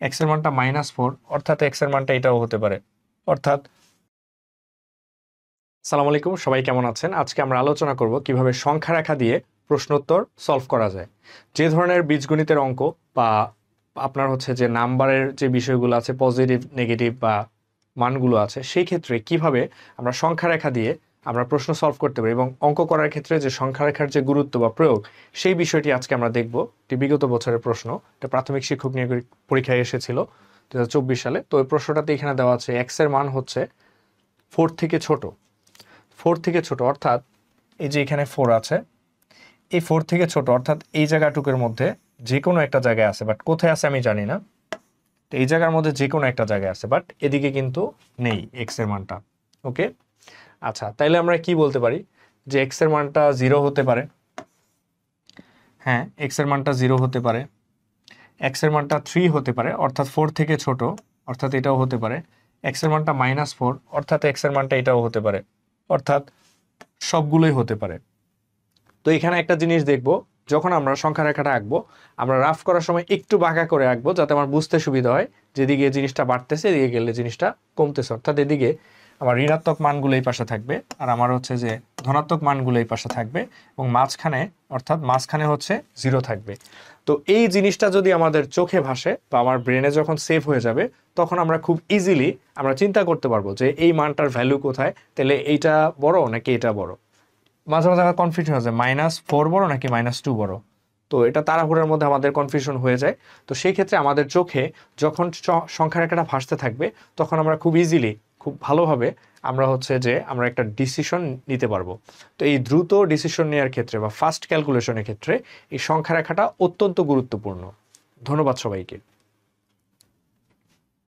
X এর মানটা -4, অর্থাৎ এক্স এর মানটা এটাও হতে পারে। অর্থাৎ আসসালামু আলাইকুম, সবাই কেমন আছেন? আজকে আমরা আলোচনা করব কিভাবে সংখ্যা রেখা দিয়ে প্রশ্নোত্তর সলভ করা যায়। যে ধরনের বীজগণিতের অঙ্ক বা আপনার হচ্ছে যে নাম্বারের যে বিষয়গুলো আছে, পজিটিভ নেগেটিভ বা মানগুলো আছে, সেই ক্ষেত্রে কিভাবে আমরা সংখ্যা রেখা দিয়ে আমরা প্রশ্ন সলভ করতে পারি এবং অঙ্ক করার ক্ষেত্রে যে সংখ্যা রেখার যে গুরুত্ব বা প্রয়োগ, সেই বিষয়টি আজকে আমরা দেখব। এটি বিগত বছরের প্রশ্ন, এটা প্রাথমিক শিক্ষক নিয়োগ পরীক্ষায় এসেছিল 2024 সালে। তো ওই প্রশ্নটাতে এখানে দেওয়া আছে এক্স এর মান হচ্ছে 4 থেকে ছোট। 4 থেকে ছোট অর্থাৎ এই যে এখানে 4 আছে, এই 4 থেকে ছোট অর্থাৎ এই জায়গাটুকুর মধ্যে যে কোনো একটা জায়গায় আছে, বাট কোথায় আছে আমি জানি না। তো এই জায়গার মধ্যে যে কোনো একটা জায়গায় আছে, বাট এদিকে কিন্তু নেই এক্স এর মানটা। ওকে, আচ্ছা, তাইলে আমরা কি বলতে পারি যে এক্স এর মানটা 0 হতে পারে। হ্যাঁ, এক্স এর মানটা 0 হতে পারে। এক্স এর মানটা 3 হতে পারে, অর্থাৎ 4 থেকে ছোট, অর্থাৎ এটাও হতে পারে। এক্স এর মানটা -4, অর্থাৎ এক্স এর মানটা এটাও হতে পারে। অর্থাৎ সবগুলোই হতে পারে। তো এখানে একটা জিনিস দেখব, যখন আমরা সংখ্যা রেখাটা আঁকবো, আমরা রাফ করার সময় একটু বাঁকা করে আঁকবো, যাতে আমার বুঝতে সুবিধা হয়। যেদিকে জিনিসটা বাড়তেছে এদিকে গেলে জিনিসটা কমতেছে, অর্থাৎ এদিকে আমার ঋণাত্মক মানগুলো এই পাশে থাকবে আর আমার হচ্ছে যে ধনাত্মক মানগুলো এই পাশে থাকবে এবং মাঝখানে হচ্ছে 0 থাকবে। তো এই জিনিসটা যদি আমাদের চোখে ভাসে বা আমার ব্রেনে যখন সেভ হয়ে যাবে, তখন আমরা খুব ইজিলি আমরা চিন্তা করতে পারবো যে এই মানটার ভ্যালু কোথায়, তাহলে এইটা বড় নাকি এটা বড়। মাঝে মাঝে আমার কনফিউশন আছে, -4 বড় নাকি -2 বড়। তো এটা তাড়াহুড়োর মধ্যে আমাদের কনফিউশন হয়ে যায়। তো সেই ক্ষেত্রে আমাদের চোখে যখন সংখ্যা রেখাটা ভাসতে থাকবে, তখন আমরা খুব ইজিলি, খুব ভালোভাবে আমরা হচ্ছে যে আমরা একটা ডিসিশন নিতে পারবো। তো এই দ্রুত ডিসিশন নেওয়ার ক্ষেত্রে বা ফাস্ট ক্যালকুলেশনের ক্ষেত্রে এই সংখ্যা রেখাটা অত্যন্ত গুরুত্বপূর্ণ। ধন্যবাদ সবাইকে।